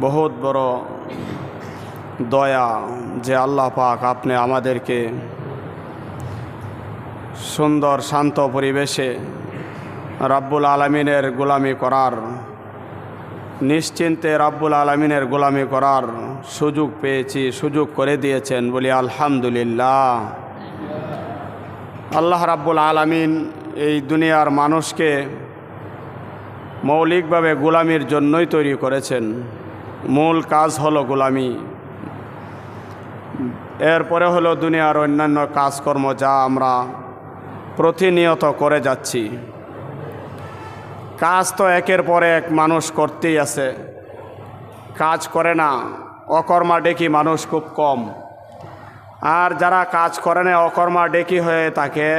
বহুত বড় দয়া যে আল্লাহ পাক আপনি আমাদেরকে সুন্দর শান্ত পরিবেশে রব্বুল আলামিনের গোলামি করার, নিশ্চিন্তে রব্বুল আলামিনের গোলামি করার সুযোগ পেয়েছি, সুযোগ করে দিয়েছেন। বলি আলহামদুলিল্লাহ। আল্লাহ রাব্বুল আলামিন এই দুনিয়ার মানুষকে মৌলিকভাবে গোলামির জন্যই তৈরি করেছেন। মূল কাজ হলো গোলামি, এরপরে হলো দুনিয়ার অন্যান্য কাজকর্ম যা আমরা প্রতিনিয়ত করে যাচ্ছি। কাজ তো একের পর এক মানুষ করতেই আছে, কাজ করে না অকর্মা ডেকি মানুষ খুব কম। আর যারা কাজ করে না অকর্মা ডেকি হয়ে থাকে,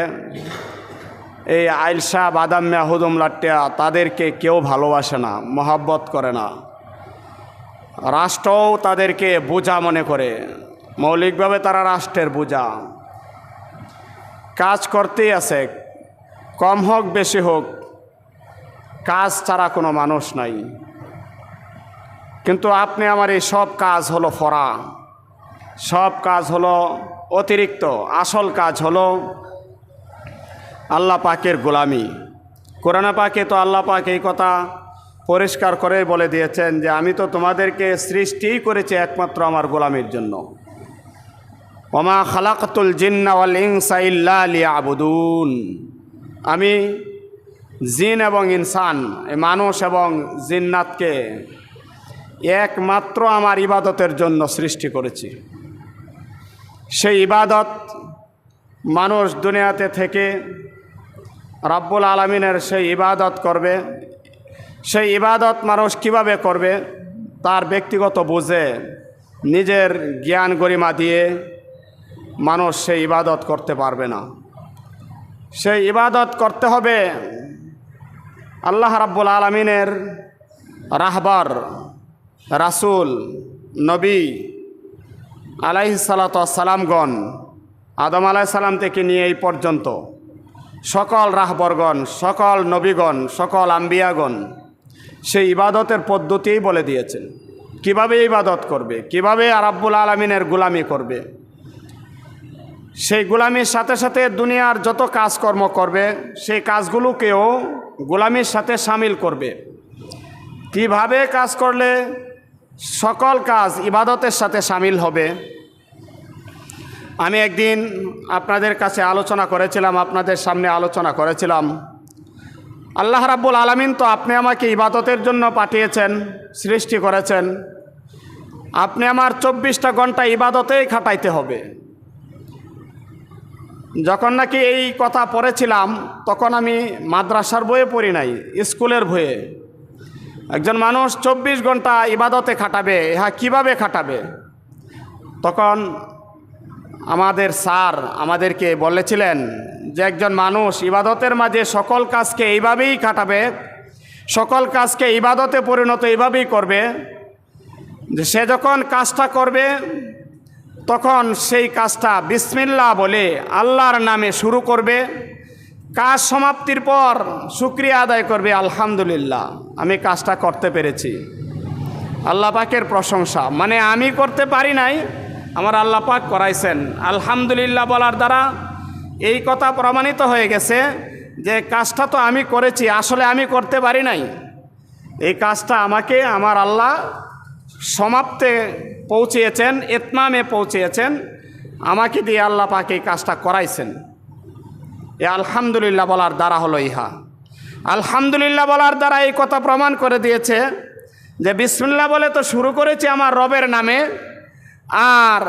এই আইলসা বাদাম্যা হুদুম লাট্টিয়া, তাদেরকে কেউ ভালোবাসে না, মহাব্বত করে না। রাষ্ট্রও তাদেরকে বোঝা মনে করে, মৌলিকভাবে তারা রাষ্ট্রের বোঝা। কাজ করতেই আছে, কম হোক বেশি হোক, কাজ ছাড়া কোনো মানুষ নাই। কিন্তু আপনি আমার এই সব কাজ হলো ফরা, সব কাজ হলো অতিরিক্ত। আসল কাজ হলো আল্লাহ পাকের গোলামি। কোরআন পাকে তো আল্লাহ পাক এই কথা পরিষ্কার করে বলে দিয়েছেন যে আমি তো তোমাদেরকে সৃষ্টিই করেছি একমাত্র আমার গোলামির জন্য। ওমা খালাকতুল জিন্না ওয়াল ইনসা ইল্লা লিয়াবুদুন। আমি জিন এবং ইনসান, মানুষ এবং জিন্নাতকে একমাত্র আমার ইবাদতের জন্য সৃষ্টি করেছি। সেই ইবাদত মানুষ দুনিয়াতে থেকে রব্বুল আলামিনের সেই ইবাদত করবে। সেই ইবাদত মানুষ কিভাবে করবে তার ব্যক্তিগত বুঝে, নিজের জ্ঞান গরিমা দিয়ে মানুষ সেই ইবাদত করতে পারবে না। সেই ইবাদত করতে হবে আল্লাহ রাব্বুল আলামিনের রাহবার, রাসূল, নবী আলাইহিস সালাতু ওয়াস সালামগণ, আদম আলাইহিস সালাম থেকে নিয়ে এই পর্যন্ত সকল রাহবরগণ, সকল নবীগণ, সকল আম্বিয়াগণ সেই ইবাদতের পদ্ধতিই বলে দিয়েছেন। কিভাবে ইবাদত করবে, কিভাবে রাব্বুল আলামিনের গোলামি করবে। সেই গোলামির সাথে সাথে দুনিয়ার যত কাজকর্ম করবে সেই কাজগুলোকেও গোলামির সাথে শামিল করবে। কিভাবে কাজ করলে সকল কাজ ইবাদতের সাথে শামিল হবে। আমি একদিন আপনাদের কাছে আলোচনা করেছিলাম, আপনাদের সামনে আলোচনা করেছিলাম, আল্লাহ রাব্বুল আলামিন তো আপনি আমাকে ইবাদতের জন্য পাঠিয়েছেন, সৃষ্টি করেছেন। আপনি আমার 24টা ঘন্টা ইবাদতেই খাটাইতে হবে। যখন নাকি এই কথা পড়েছিলাম তখন আমি মাদ্রাসার বইয়ে পড়ি নাই, স্কুলের বইয়ে। একজন মানুষ 24 ঘন্টা ইবাদতে খাটাবে, হ্যাঁ কীভাবে খাটাবে? তখন আমাদের স্যার আমাদেরকে বলেছিলেন যে একজন মানুষ ইবাদতের মাঝে সকল কাজকে এইভাবেই কাটাবে, সকল কাজকে ইবাদতে পরিণত এইভাবেই করবে যে সে যখন কাজটা করবে তখন সেই কাজটা বিসমিল্লাহ বলে আল্লাহর নামে শুরু করবে। কাজ সমাপ্তির পর শুকরিয়া আদায় করবে, আলহামদুলিল্লাহ আমি কাজটা করতে পেরেছি। আল্লাহ পাকের প্রশংসা, মানে আমি করতে পারি নাই, আমার আল্লাহ পাক করাইছেন। আলহামদুলিল্লাহ বলার দ্বারা এই কথা প্রমাণিত হয়ে গেছে যে কাজটা তো আমি করেছি, আসলে আমি করতে পারি নাই। এই কাজটা আমাকে আমার আল্লাহ সমাপ্তে পৌঁছিয়েছেন, ইতমামে পৌঁছিয়েছেন, আমাকে দিয়ে আল্লাহ পাক এই কাজটা করাইছেন। এ আলহামদুলিল্লাহ বলার দ্বারা হলো ইহা। আলহামদুলিল্লাহ বলার দ্বারা এই কথা প্রমাণ করে দিয়েছে যে বিসমিল্লাহ বলে তো শুরু করেছি আমার রবের নামে, আর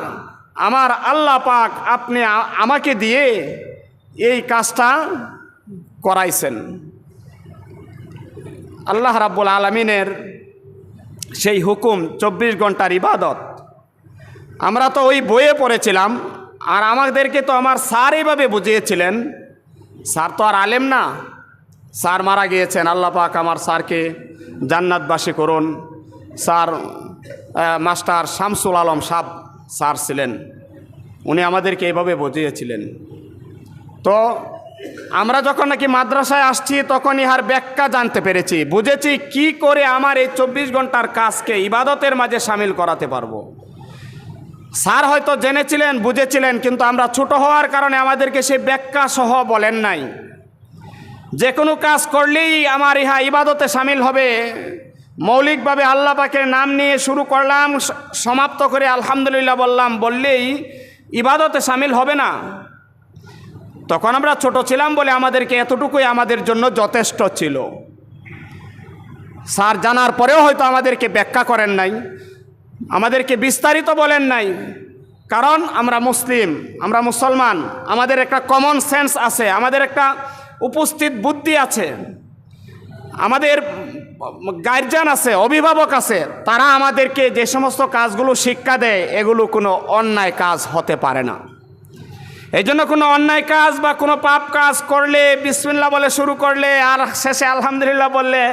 আমার আল্লাহ পাক আপনি আমাকে দিয়ে এই কাজটা করাইছেন। আল্লাহ রাব্বুল আলামিনের সেই হুকুম 24 ঘন্টার ইবাদত আমরা তো ওই বইয়ে পড়েছিলাম, আর আমাদেরকে তো আমার স্যার এইভাবে বুঝিয়েছিলেন। স্যার তো আর আলেম না, স্যার মারা গিয়েছেন, আল্লাহ পাক আমার স্যারকে জান্নাতবাসী করুন। স্যার মাস্টার শামসুল আলম সাহেব স্যার ছিলেন, উনি আমাদেরকে এইভাবে বুঝিয়েছিলেন। তো আমরা যখন নাকি মাদ্রাসায় আসছি তখন ইহার ব্যাখ্যা জানতে পেরেছি, বুঝেছি কি করে আমার এই 24 ঘন্টার কাজকে ইবাদতের মাঝে সামিল করাতে পারবো। স্যার হয়তো জেনেছিলেন, বুঝেছিলেন, কিন্তু আমরা ছোট হওয়ার কারণে আমাদেরকে সেই ব্যাখ্যা সহ বলেন নাই। যে কোনো কাজ করলেই আমার ইহা ইবাদতে সামিল হবে, মৌলিকভাবে আল্লাহ পাকের নাম নিয়ে শুরু করলাম, সমাপ্ত করে আলহামদুলিল্লাহ বললাম, বললেই ইবাদতে সামিল হবে না। তখন আমরা ছোট ছিলাম বলে আমাদেরকে এতটুকুই আমাদের জন্য যথেষ্ট ছিল। স্যার জানার পরেও হয়তো আমাদেরকে ব্যাখ্যা করেন নাই, আমাদেরকে বিস্তারিত বলেন নাই, কারণ আমরা মুসলিম, আমরা মুসলমান, আমাদের একটা কমন সেন্স আছে, আমাদের একটা উপস্থিত বুদ্ধি আছে, আমাদের গার্জিয়ান আছে, অভিভাবক আছে, তারা আমাদেরকে যে সমস্ত কাজগুলো শিক্ষা দেয় এগুলো কোনো অন্যায় কাজ হতে পারে না। এই জন্য কোনো অন্যায় কাজ বা কোনো পাপ কাজ করলে বিসমিল্লাহ বলে শুরু করলে আর শেষে আলহামদুলিল্লাহ বললে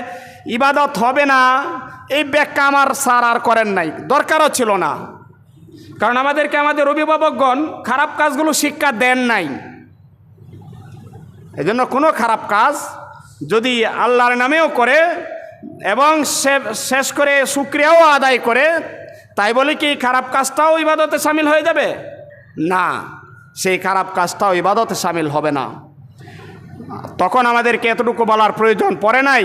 ইবাদত হবে না, এই ব্যাখ্যা আমার স্যার আর করেন নাই, দরকারও ছিল না। কারণ আমাদেরকে আমাদের অভিভাবকগণ খারাপ কাজগুলো শিক্ষা দেন নাই। এই জন্য কোনো খারাপ কাজ যদি আল্লাহর নামেও করে এবং শেষ করে শুকরিয়াও আদায় করে, তাই বলে কি খারাপ কাজটাও ইবাদতে সামিল হয়ে যাবে? না, সেই খারাপ কাজটাও ইবাদতে সামিল হবে না। তখন আমাদেরকে এতটুকু বলার প্রয়োজন পড়ে নাই।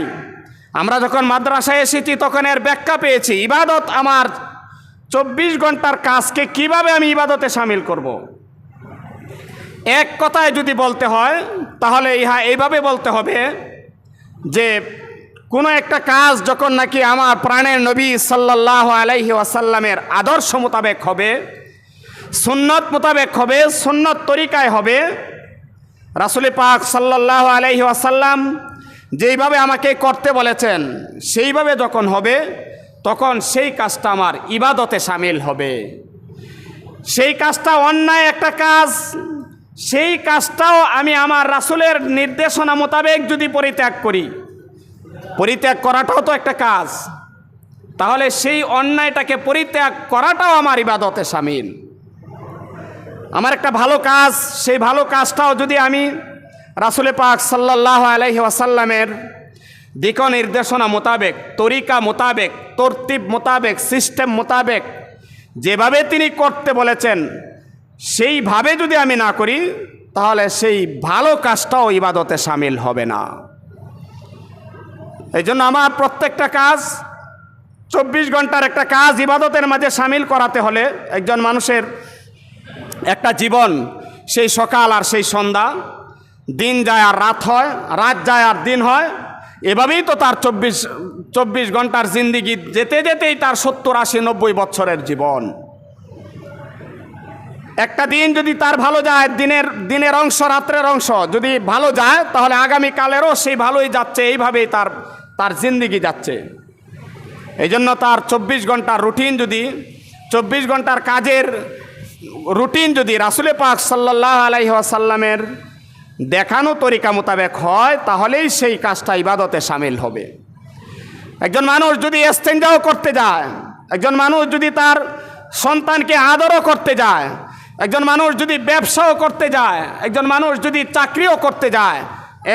আমরা যখন মাদ্রাসায় এসেছি তখন এর ব্যাখ্যা পেয়েছি, ইবাদত আমার 24 ঘন্টার কাজকে কিভাবে আমি ইবাদতে সামিল করব। এক কথায় যদি বলতে হয় তাহলে ইহা এইভাবে বলতে হবে যে কোনো একটা কাজ যখন নাকি আমার প্রাণের নবী সাল্লাল্লাহু আলাইহি ওয়াসাল্লামের আদর্শ মোতাবেক হবে, সুন্নত মোতাবেক হবে, সুন্নত তরিকায় হবে, রাসূল পাক সাল্লাল্লাহু আলাইহি ওয়াসাল্লাম যেইভাবে আমাকে করতে বলেছেন সেইভাবে যখন হবে, তখন সেই কাজটা আমার ইবাদতে সামিল হবে। সেই কাজটা অন্যায় একটা কাজ, সেই কাজটাও আমি আমার রাসূলের নির্দেশনা মোতাবেক যদি পরিত্যাগ করি, পরিত্যাগ করাটাও তো একটা কাজ, তাহলে সেই অন্যায়টাকে পরিত্যাগ করাটাও আমার ইবাদতে সামিল। আমার একটা ভালো কাজ, সেই ভালো কাজটাও যদি আমি রাসূল পাক সাল্লাল্লাহু আলাইহি ওয়াসাল্লামের দিক নির্দেশনা মোতাবেক, তরিকা মোতাবেক, তরতিব মোতাবেক, সিস্টেম মোতাবেক যেভাবে তিনি করতে বলেছেন সেইভাবে যদি আমি না করি, তাহলে সেই ভালো কাজটাও ইবাদতে সামিল হবে না। এই জন্য আমার প্রত্যেকটা কাজ, 24 ঘন্টার একটা কাজ ইবাদতের মাঝে সামিল করাতে হলে একজন মানুষের একটা জীবন, সেই সকাল আর সেই সন্ধ্যা, দিন যায় আর রাত হয়, রাত যায় আর দিন হয়, এভাবেই তো তার 24 ঘন্টার জিন্দিগি যেতে যেতেই তার 70, 80, 90 বছরের জীবন। একটা দিন যদি তার ভালো যায়, দিনের অংশ, রাত্রের অংশ যদি ভালো যায়, তাহলে আগামীকালেরও সেই ভালোই যাচ্ছে, এইভাবেই তার জিন্দিগি যাচ্ছে। এই জন্য তার 24 ঘন্টার রুটিন যদি, 24 ঘন্টার কাজের রুটিন যদি রাসূল পাক সাল্লাল্লাহু আলাইহি ওয়াসাল্লামের দেখানো তরিকা মোতাবেক হয়, তাহলেই সেই কাজটা ইবাদতে সামিল হবে। একজন মানুষ যদি ইস্তেঞ্জাও করতে যায়, একজন মানুষ যদি তার সন্তানকে আদরও করতে যায়, একজন মানুষ যদি ব্যবসাও করতে যায়, একজন মানুষ যদি চাকরিও করতে যায়,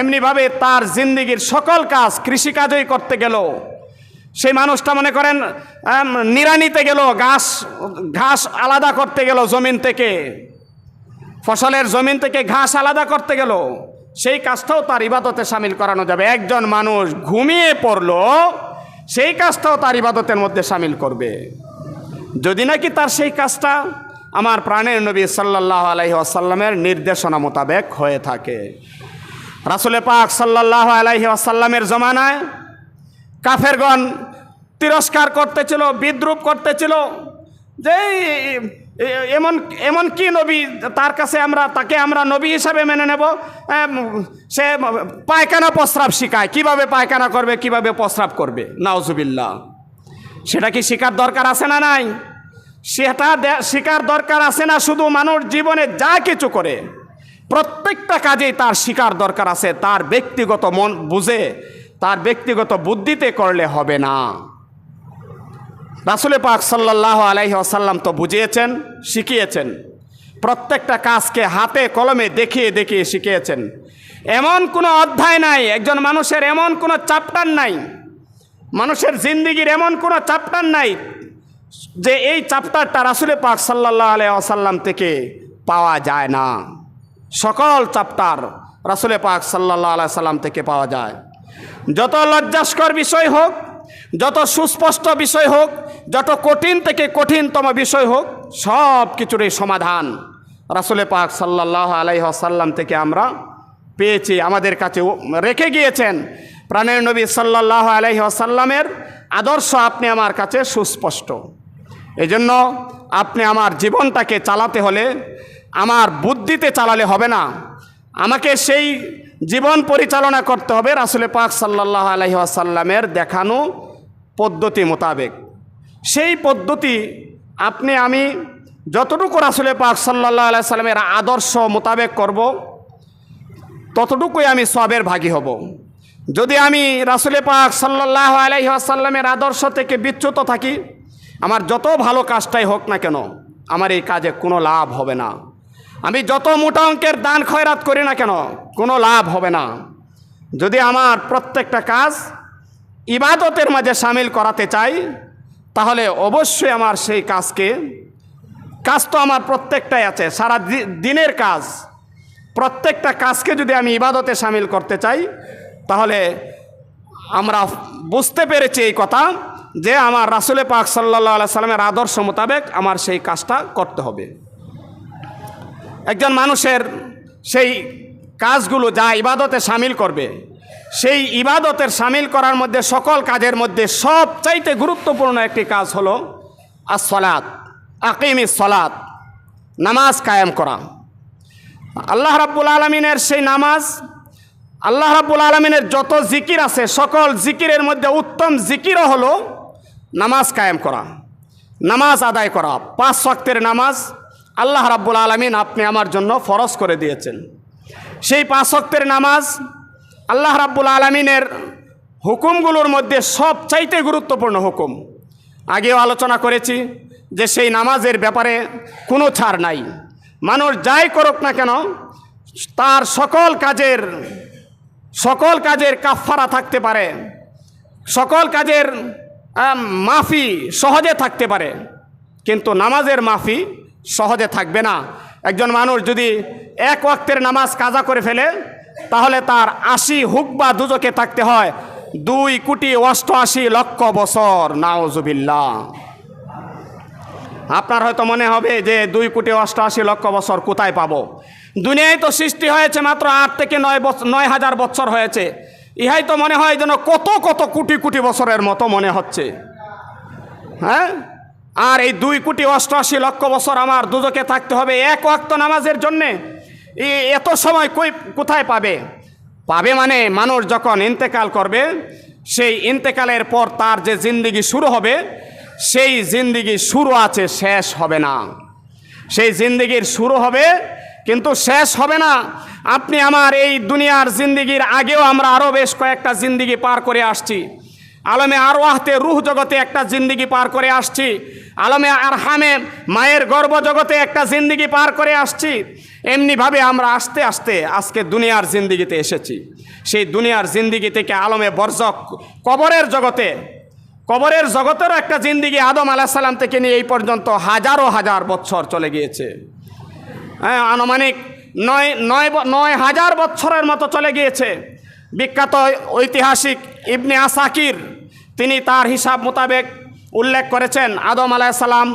এমনিভাবে তার জিন্দিগির সকল কাজ, কৃষিকাজই করতে গেল, সেই মানুষটা মনে করেন নিড়ানিতে গেল, ঘাস আলাদা করতে গেল জমিন থেকে, ফসলের জমিন থেকে ঘাস আলাদা করতে গেল, সেই কাজটাও তার ইবাদতে সামিল করানো যাবে। একজন মানুষ ঘুমিয়ে পড়লো, সেই কাজটাও তার ইবাদতের মধ্যে সামিল করবে, যদি নাকি তার সেই কাজটা আমার প্রাণের নবী সাল্লাল্লাহু আলাইহি ওয়াসাল্লামের নির্দেশনা মোতাবেক হয়ে থাকে। রাসূল পাক সাল্লাল্লাহু আলাইহি ওয়াসাল্লামের জমানায় কাফেরগণ তিরস্কার করতেছিল, বিদ্রুপ করতেছিল যে এমন কি নবী তার কাছে তাকে আমরা নবী হিসাবে মেনে নেব, সে পায়খানা প্রস্রাব শিখায়, কিভাবে পায়খানা করবে, কিভাবে প্রস্রাব করবে, নাউজুবিল্লাহ। সেটা কি শিকার দরকার আছে না নাই? সেটা শিকার দরকার আছে না? শুধু মানুষ জীবনে যা কিছু করে প্রত্যেকটা কাজেই তার শিকার দরকার আছে, তার ব্যক্তিগত মন বুঝে, তার ব্যক্তিগত বুদ্ধিতে করলে হবে না। রাসূল পাক সাল্লাল্লাহু আলাইহি ওয়াসাল্লাম তো বুঝিয়েছেন, শিখিয়েছেন, প্রত্যেকটা কাজকে হাতে কলমে দেখিয়ে দেখিয়ে শিখিয়েছেন। এমন কোনো অধ্যায় নাই, একজন মানুষের এমন কোনো চ্যাপ্টার নাই, মানুষের জিন্দিগির এমন কোনো চ্যাপ্টার নাই যে এই চ্যাপ্টারটা রাসূল পাক সাল্লাল্লাহু আলাইহি ওয়াসাল্লাম থেকে পাওয়া যায় না। সকল চ্যাপ্টার রাসূল পাক সাল্লাল্লাহু আলাইহি ওয়াসাল্লাম থেকে পাওয়া যায়। যত লজ্জাস্কর বিষয় হোক, যত সুস্পষ্ট বিষয় হোক, যত কঠিন থেকে কঠিনতম বিষয় হোক, সব কিছুরই সমাধান রাসূল পাক সাল্লাল্লাহু আলাইহি ওয়াসাল্লাম থেকে আমরা পেয়েছি, আমাদের কাছে রেখে গিয়েছেন। প্রাণের নবী সাল্লাল্লাহু আলাইহি ওয়াসাল্লামের আদর্শ আপনি আমার কাছে সুস্পষ্ট। এই জন্য আপনি আমার জীবনটাকে চালাতে হলে আমার বুদ্ধিতে চালালে হবে না, আমাকে সেই জীবন পরিচালনা করতে হবে রাসূল পাক সাল্লাল্লাহু আলাইহি ওয়াসাল্লামের দেখানো পদ্ধতি মোতাবেক। সেই পদ্ধতি আপনি আমি যতটুকু রাসূল পাক সাল্লাল্লাহু আলাইহি ওয়াসাল্লামের আদর্শ মোতাবেক করব, ততটুকুই আমি সওয়াবের ভাগী হব। যদি আমি রাসূল পাক সাল্লাল্লাহু আলাইহি ওয়াসাল্লামের আদর্শ থেকে বিচ্যুত থাকি, আমার যত ভালো কাজটাই হোক না কেন, আমার এই কাজে কোনো লাভ হবে না। আমি যত মোটা অঙ্কের দান খয়রাত করি না কেন, কোনো লাভ হবে না। যদি আমার প্রত্যেকটা কাজ ইবাদতের মাঝে শামিল করাতে চাই, তাহলে অবশ্যই আমার সেই কাজ তো আমার প্রত্যেকটাই আছে, সারা দিনের কাজ, প্রত্যেকটা কাজকে যদি আমি ইবাদতে শামিল করতে চাই, তাহলে আমরা বুঝতে পেরেছি এই কথা যে আমার রাসূল পাক সাল্লাল্লাহু আলাইহি সাল্লামের আদর্শ মোতাবেক আমার সেই কাজটা করতে হবে। একজন মানুষের সেই কাজগুলো যা ইবাদতে শামিল করবে, সেই ইবাদতের শামিল করার মধ্যে সকল কাজের মধ্যে সবচাইতে গুরুত্বপূর্ণ একটি কাজ হলো as-সালাত, আকিমিস সালাত, নামাজ কায়েম করা। আল্লাহ রাব্বুল আলামিনের সেই নামাজ, আল্লাহ রাব্বুল আলামিনের যত জিকির আছে, সকল জিকিরের মধ্যে উত্তম জিকিরও হলো নামাজ কায়েম করা, নামাজ আদায় করা। 5 ওয়াক্তের নামাজ আল্লাহ রাব্বুল আলামিন আপনি আমার জন্য ফরজ করে দিয়েছেন। সেই 5 ওয়াক্তের নামাজ আল্লাহ রাব্বুল আলামিনের হুকুমগুলোর মধ্যে সবচাইতে গুরুত্বপূর্ণ হুকুম। আগেও আলোচনা করেছি যে সেই নামাজের ব্যাপারে কোনো ছাড় নাই। মানুষ যাই করুক না কেন, তার সকল কাজের কাফফারা থাকতে পারে, সকল কাজের মাফি সহজে থাকতে পারে, কিন্তু নামাজের মাফি সহজে থাকবে না। একজন মানুষ যদি 1 ওয়াক্তের নামাজ কাজা করে ফেলে, তাহলে তার 80 হুকবা দুজকে থাকতে হয় 2,88,00,000 বছর। নাউজুবিল্লাহ। আপনার হয়তো মনে হবে যে 2,88,00,000 বছর কোথায় পাবো? দুনিয়ায় তো সৃষ্টি হয়েছে মাত্র 8 থেকে 9,000 বছর হয়েছে। ইহাই তো মনে হয় যেন কত কত কোটি কোটি বছরের মতো মনে হচ্ছে। হ্যাঁ, আর এই 2,88,00,000 বছর আমার দুজকে থাকতে হবে 1 ওয়াক্ত নামাজের জন্যে। এত সময় কোথায় পাবে মানে মানুষ যখন ইন্তেকাল করবে, সেই ইন্তেকালের পর তার যে জিন্দিগি শুরু হবে, সেই জিন্দিগি শুরু আছে, শেষ হবে না। সেই জিন্দিগির শুরু হবে কিন্তু শেষ হবে না। আপনি আমার এই দুনিয়ার জিন্দিগির আগেও আমরা আরও বেশ কয়েকটা জিন্দিগি পার করে আসছি। আলমে আরওয়াহতে রুহ জগতে একটা জিন্দিগি পার করে আসছি, আলমে আরহামে মায়ের গর্ভ জগতে একটা জিন্দিগি পার করে আসছি। এমনিভাবে আমরা আস্তে আস্তে আজকে দুনিয়ার জিন্দিগিতে এসেছি। সেই দুনিয়ার জিন্দিগি থেকে আলমে বরজক কবরের জগতেরও একটা জিন্দিগি আদম আলাইহিস সালাম থেকে নিয়ে এই পর্যন্ত হাজার বছর চলে গিয়েছে। হ্যাঁ, আনুমানিক 9,000 বছরের মতো চলে গিয়েছে। বিখ্যাত ঐতিহাসিক ইবনে আসাকির তিনি তার হিসাব মোতাবেক উল্লেখ করেছেন, আদম আলাইহিস সালাম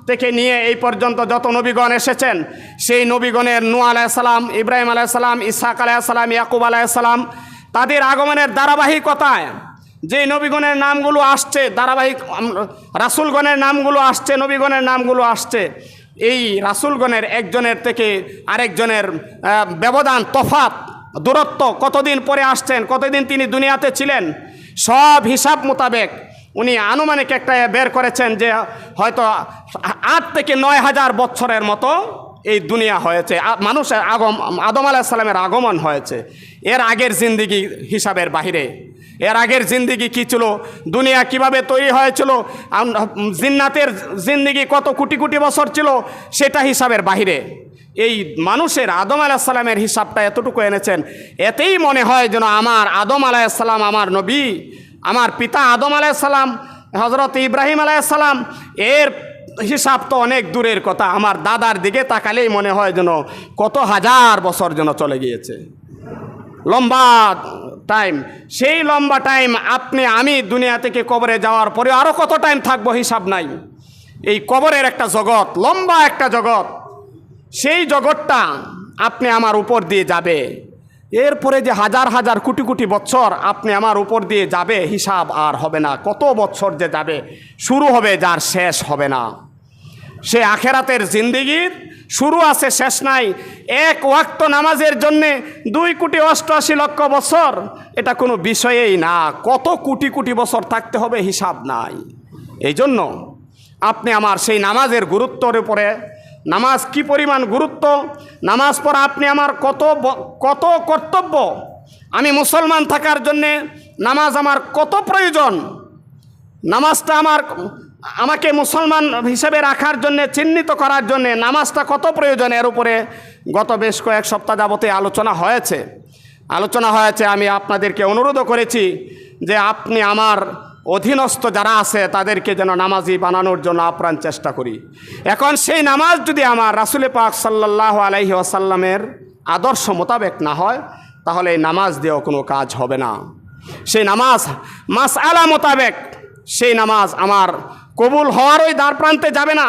থেকে নিয়ে এই পর্যন্ত যত নবীগণ এসেছেন, সেই নবীগণের নূহ আলাইহিস সালাম, ইব্রাহিম আলাইহিস সালাম, ইসহাক আলাইহিস সালাম, ইয়াকুব আলাইহিস সালাম, তাদের আগমনের ধারাবাহিকতায় যে নবীগণের নামগুলো আসছে, ধারাবাহিক রাসূলগণের নামগুলো আসছে, নবীগণের নামগুলো আসছে, এই রাসূলগণের একজনের থেকে আরেকজনের ব্যবধান, তফাত, দূরত্ব, কতদিন পরে আসছেন, কতদিন তিনি দুনিয়াতে ছিলেন, সব হিসাব মোতাবেক উনি আনুমানিক একটা বের করেছেন যে হয়তো 8 থেকে 9,000 বছরের মতো এই দুনিয়া হয়েছে, মানুষের আদম আলাইহিস সালামের আগমন হয়েছে, এর আগের জিন্দিগি হিসাবের বাহিরে। এর আগের জিন্দিগি কি ছিল, দুনিয়া কিভাবে তৈরি হয়েছিল, জিন্নাতের জিন্দিগি কত কোটি কোটি বছর ছিল, সেটা হিসাবের বাহিরে। এই মানুষের আদম আলাইহিস সালামের হিসাবটা এতটুকু এনেছেন, এতেই মনে হয় যেন আমার আদম আলাইহিস সালাম আমার নবী, আমার পিতা আদম আলাইহিস সালাম, হযরত ইব্রাহিম আলাইহিস সালাম, এর হিসাব তো অনেক দূরের কথা। আমার দাদার দিকে তাকালেই মনে হয় যেন কত হাজার বছর যেন চলে গিয়েছে, লম্বা টাইম। সেই লম্বা টাইম আপনি আমি দুনিয়া থেকে কবরে যাওয়ার পরে আরও কত টাইম থাকবো হিসাব নাই। এই কবরের একটা জগৎ, লম্বা একটা জগৎ, সেই জগৎটা আপনি আমার উপর দিয়ে যাবে। এরপরে যে হাজার হাজার কোটি কোটি বছর আপনি আমার উপর দিয়ে যাবে, হিসাব আর হবে না। কত বছর যে যাবে, শুরু হবে যার শেষ হবে না। সে আখেরাতের জিন্দিগির শুরু আছে, শেষ নাই। এক ওয়াক্ত নামাজের জন্যে 2,88,00,000 বছর, এটা কোনো বিষয়েই না। কত কোটি কোটি বছর থাকতে হবে, হিসাব নাই। এই জন্য আপনি আমার সেই নামাজের গুরুত্বের উপরে, নামাজ কি পরিমাণ গুরুত্ব, নামাজ পড়া আপনি আমার কত কর্তব্য, আমি মুসলমান থাকার জন্যে নামাজ আমার কত প্রয়োজন, নামাজটা আমাকে মুসলমান হিসেবে রাখার জন্যে, চিহ্নিত করার জন্যে নামাজটা কত প্রয়োজন, এর উপরে গত বেশ কয়েক সপ্তাহ যাবতে আলোচনা হয়েছে। আমি আপনাদেরকে অনুরোধও করেছি যে আপনি আমার অধীনস্থ যারা আছে তাদেরকে যেন নামাজি বানানোর জন্য আপ্রাণ চেষ্টা করি। এখন সেই নামাজ যদি আমার রাসূল পাক সাল্লাল্লাহু আলাইহি ওয়াসাল্লামের আদর্শ মোতাবেক না হয়, তাহলে এই নামাজ দিয়েও কোনো কাজ হবে না। সেই নামাজ মাসআলা মোতাবেক, সেই নামাজ আমার কবুল হওয়ার ওই দ্বার প্রান্তে যাবে না।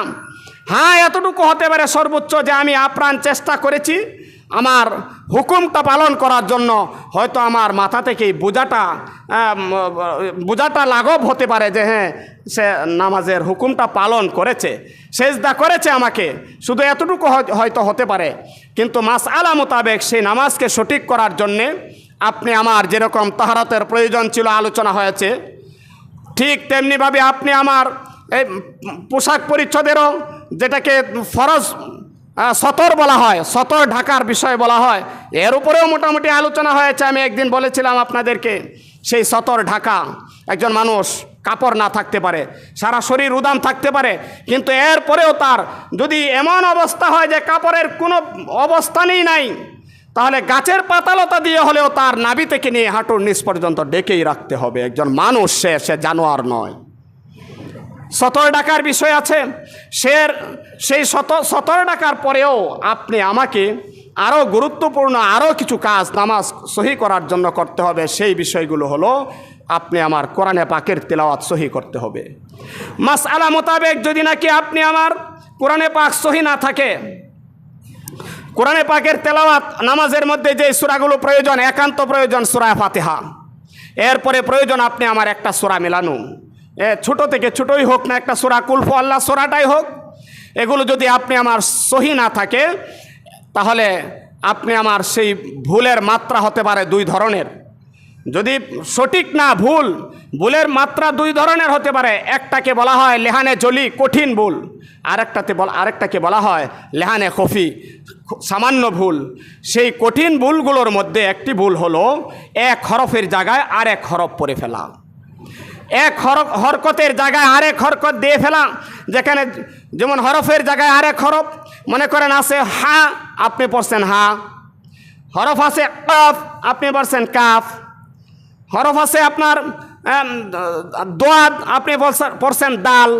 হ্যাঁ, এতটুকু হতে পারে সর্বোচ্চ যে আমি আপ্রাণ চেষ্টা করেছি আমার হুকুমটা পালন করার জন্য, হয়তো আমার মাথা থেকেই বোঝাটা লাঘব হতে পারে যে হ্যাঁ, সে নামাজের হুকুমটা পালন করেছে, সেজদা করেছে আমাকে, শুধু এতটুকু হয়তো হতে পারে। কিন্তু মাসআলা মোতাবেক সেই নামাজকে সঠিক করার জন্যে আপনি আমার যেরকম তাহারাতের প্রয়োজন ছিল, আলোচনা হয়েছে, ঠিক তেমনিভাবে আপনি আমার এই পোশাক পরিচ্ছদেরও, যেটাকে ফরজ সতর বলা হয়, সতর ঢাকার বিষয় বলা হয়, এর উপরেও মোটামুটি আলোচনা হয়েছে। আমি একদিন বলেছিলাম আপনাদেরকে, সেই সতর ঢাকা, একজন মানুষ কাপড় না থাকতে পারে, সারা শরীর উদাম থাকতে পারে, কিন্তু এরপরেও তার যদি এমন অবস্থা হয় যে কাপড়ের কোনো অবস্থানই নাই, তাহলে গাছের পাতালতা দিয়ে হলেও তার নাভি থেকে নিয়ে হাঁটুর নিচ পর্যন্ত ডেকেই রাখতে হবে। একজন মানুষ, সে জানোয়ার নয়। সতর ডাকার বিষয় আছে, সেই সতর ডাকার পরেও আপনি আমাকে আরও গুরুত্বপূর্ণ আরও কিছু কাজ নামাজ সহি করার জন্য করতে হবে। সেই বিষয়গুলো হলো, আপনি আমার কোরআনে পাকের তেলাওয়াত সহি করতে হবে। মাসআলা মোতাবেক যদি নাকি আপনি আমার কোরআনে পাক সহি না থাকে, কোরআনে পাকের তেলাওয়াত নামাজের মধ্যে যে সূরাগুলো প্রয়োজন, একান্ত প্রয়োজন সূরা ফাতিহা, এরপরে প্রয়োজন আপনি আমার একটা সূরা মেলানো, ছোট থেকে ছোটই হোক না, একটা সূরা কুল হু আল্লাহ সূরাটাই হোক, এগুলো যদি আপনি আমার সহি না থাকে, তাহলে আপনি আমার সেই ভুলের মাত্রা হতে পারে 2 ধরনের। যদি সঠিক না, ভুলের মাত্রা 2 ধরনের হতে পারে। একটাকে বলা হয় লেহানে জলি, কঠিন ভুল, আরেকটাকে বলা হয় লেহানে খফি, সামান্য ভুল। সেই কঠিন ভুলগুলোর মধ্যে একটি ভুল হলো এক হরফের জায়গায় আরেক হরফ পড়ে ফেলা, এক হরকতের জায়গায় আরেক হরকত দিয়ে ফেলা। যেখানে যেমন হরফের জায়গায় আরেক হরফ, মনে করেন আছে হা, আপনি পড়ছেন হা, হরফ আছে কাফ, আপনি পড়ছেন কাফ, হরফ আছে আপনার দোয়াদ, আপনি পড়ছেন দাল,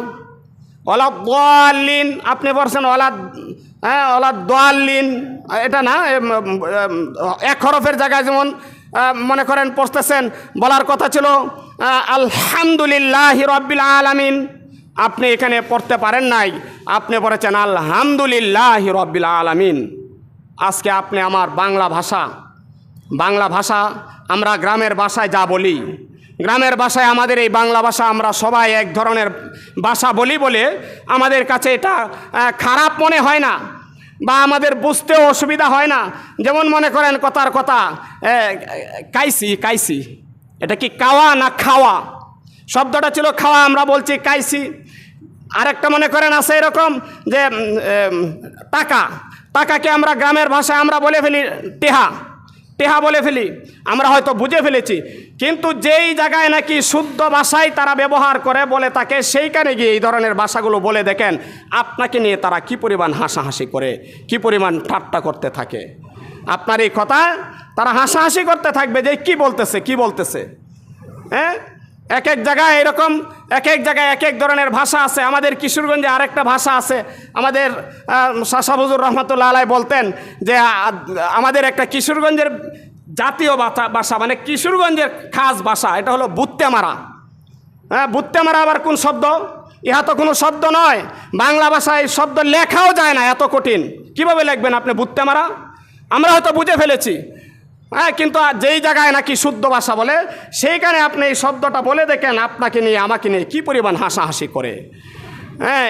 ওলা দোয়াল্লিন, আপনি পড়ছেন ওলা দোয়াল্লিন, এটা না। এক হরফের জায়গায় যেমন মনে করেন পড়তেছেন, বলার কথা ছিল আলহামদুলিল্লাহি রাব্বিল আলামিন, আপনি এখানে পড়তে পারেন নাই, আপনি পড়েছেন আলহামদুলিল্লাহি রাব্বিল আলামিন। আজকে আপনি আমার বাংলা ভাষা আমরা গ্রামের ভাষায় যা বলি, গ্রামের ভাষায় আমাদের এই বাংলা ভাষা আমরা সবাই এক ধরনের ভাষা বলি বলে আমাদের কাছে এটা খারাপ মনে হয় না, বা আমাদের বুঝতেও অসুবিধা হয় না। যেমন মনে করেন কথার কথা কাইসি, এটা কি কাওয়া না খাওয়া? শব্দটা ছিল খাওয়া, আমরা বলছি কাইসি। আরেকটা মনে করেন আছে এরকম যে টাকাকে আমরা গ্রামের ভাষায় আমরা বলে ফেলি টেহা, টেহা বলে ফেলি, আমরা হয়তো বুঝে ফেলেছি। কিন্তু যেই জায়গায় নাকি শুদ্ধ ভাষায় তারা ব্যবহার করে বলে তাকে, সেইখানে গিয়ে এই ধরনের ভাষাগুলো বলে দেখেন আপনাকে নিয়ে তারা কি পরিমাণ হাসাহাসি করে, কি পরিমাণ ঠাট্টা করতে থাকে। আপনার এই কথা তারা হাসাহাসি করতে থাকবে যে কি বলতেছে, কি বলতেছে। হ্যাঁ, এক এক জায়গায় এরকম, এক এক জায়গায় এক এক ধরনের ভাষা আছে। আমাদের কিশোরগঞ্জে আরেকটা ভাষা আছে। আমাদের শাহ হুজুর রহমতুল্লাহ আলাই বলতেন যে আমাদের একটা কিশোরগঞ্জের জাতীয় ভাষা, মানে কিশোরগঞ্জের খাস ভাষা, এটা হলো বুত্তে মারা। হ্যাঁ, বুত্তে মারা আবার কোন শব্দ? ইহা তো কোনো শব্দ নয়। বাংলা ভাষায় শব্দ লেখাও যায় না, এত কঠিন। কিভাবে লিখবেন আপনি বুত্তে মারা? আমরা হয়তো বুঝে ফেলেছি, হ্যাঁ, কিন্তু যেই জায়গায় নাকি শুদ্ধ ভাষা বলে সেইখানে আপনি এই শব্দটা বলে দেখেন আপনাকে নিয়ে আমাকে নিয়ে কী পরিমাণ হাসাহাসি করে। হ্যাঁ,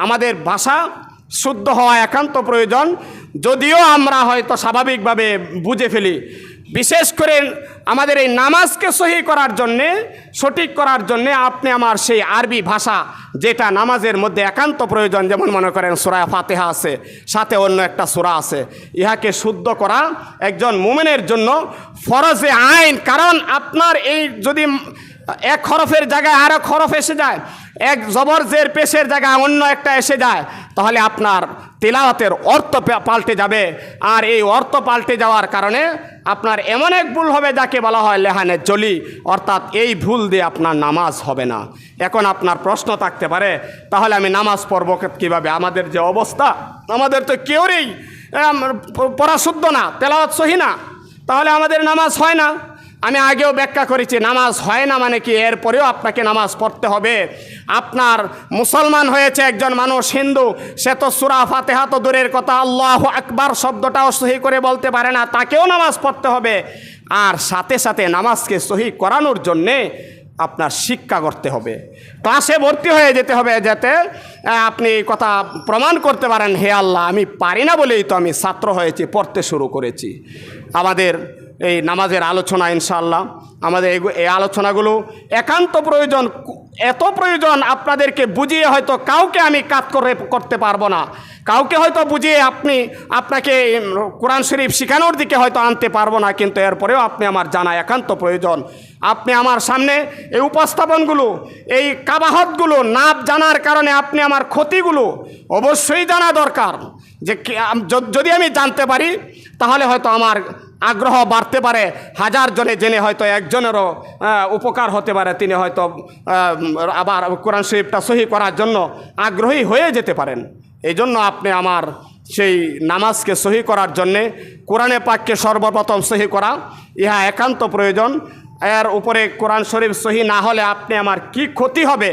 আমাদের ভাষা শুদ্ধ হওয়া একান্ত প্রয়োজন। যদিও আমরা হয়তো স্বাভাবিকভাবে বুঝে ফেলি, বিশেষ করে আমাদের এই নামাজকে সহি করার জন্যে, সঠিক করার জন্যে আপনি আমার সেই আরবি ভাষা যেটা নামাজের মধ্যে একান্ত প্রয়োজন, যেমন মনে করেন সূরা ফাতিহা আছে, সাথে অন্য একটা সূরা আছে, ইহাকে শুদ্ধ করা একজন মুমিনের জন্য ফরজে আইন। কারণ আপনার এই যদি এক হরফের জায়গায় আর এক হরফ এসে যায়, এক জবর জের পেশের জায়গায় অন্য একটা এসে যায়, তাহলে আপনার তিলাওয়াতের অর্থ পাল্টে যাবে। আর এই অর্থ পাল্টে যাওয়ার কারণে আপনার এমন এক ভুল হবে যাকে বলা হয় লেহানে জলি, অর্থাৎ এই ভুল দিয়ে আপনার নামাজ হবে না। এখন আপনার প্রশ্ন থাকতে পারে, তাহলে আমি নামাজ পড়ব কীভাবে? আমাদের যে অবস্থা, আমাদের তো কেউরই পড়া শুদ্ধ না, তেলাওয়াত সহি না, তাহলে আমাদের নামাজ হয় না। আমি আগেও ব্যাখ্যা করেছি, নামাজ হয় না মানে কি, এরপরেও আপনাকে নামাজ পড়তে হবে। আপনার মুসলমান হয়েছে একজন মানুষ, হিন্দু, সে তো সূরা ফাতিহা তো দূরের কথা, আল্লাহু আকবার শব্দটাও সহি করে বলতে পারে না, তাকেও নামাজ পড়তে হবে। আর সাথে সাথে নামাজকে সহি করানোর জন্যে আপনার শিক্ষা করতে হবে, ক্লাসে ভর্তি হয়ে যেতে হবে, যাতে আপনি কথা প্রমাণ করতে পারেন, হে আল্লাহ, আমি পারি না বলেই তো আমি ছাত্র হয়েছি, পড়তে শুরু করেছি। আমাদের এই নামাজের আলোচনা ইনশাআল্লাহ, আমাদের এই আলোচনাগুলো একান্ত প্রয়োজন, এত প্রয়োজন আপনাদেরকে বুঝিয়ে হয়তো কাউকে আমি কাজ করতে পারবো না, কাউকে হয়তো বুঝিয়ে আপনাকে কোরআন শরীফ শেখানোর দিকে হয়তো আনতে পারবো না, কিন্তু এরপরেও আপনি আমার জানা একান্ত প্রয়োজন। আপনি আমার সামনে এই উপস্থাপনগুলো, এই কাবাহতগুলো না জানার কারণে আপনি আমার ক্ষতিগুলো অবশ্যই জানা দরকার। যে যদি আমি জানতে পারি তাহলে হয়তো আমার আগ্রহ বাড়তে পারে, হাজার জনে জেনে হয়তো একজনেরও উপকার হতে পারে, তিনি হয়তো আবার কোরআন শরীফটা সহি করার জন্য আগ্রহী হয়ে যেতে পারেন। এই জন্য আপনি আমার সেই নামাজকে সহি করার জন্যে কোরআনে পাককে সর্বপ্রথম সহি করা ইহা একান্ত প্রয়োজন। এর উপরে কোরআন শরীফ সহি না হলে আপনি আমার কি ক্ষতি হবে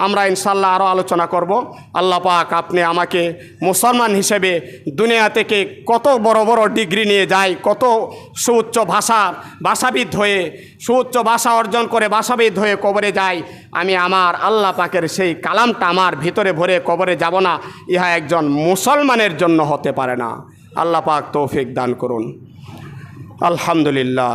আমরা ইনশাল্লাহ আরও আলোচনা করব। আল্লাহ পাক আপনি আমাকে মুসলমান হিসেবে দুনিয়া থেকে কত বড় বড় ডিগ্রি নিয়ে যাই, কত সুউচ্চ ভাষাবিদ হয়ে, সুউচ্চ ভাষা অর্জন করে ভাষাবিদ হয়ে কবরে যাই, আমি আমার আল্লাহ পাকের সেই কালামটা আমার ভিতরে ভরে কবরে যাব না, ইহা একজন মুসলমানের জন্য হতে পারে না। আল্লাহ পাক তৌফিক দান করুন। আলহামদুলিল্লাহ।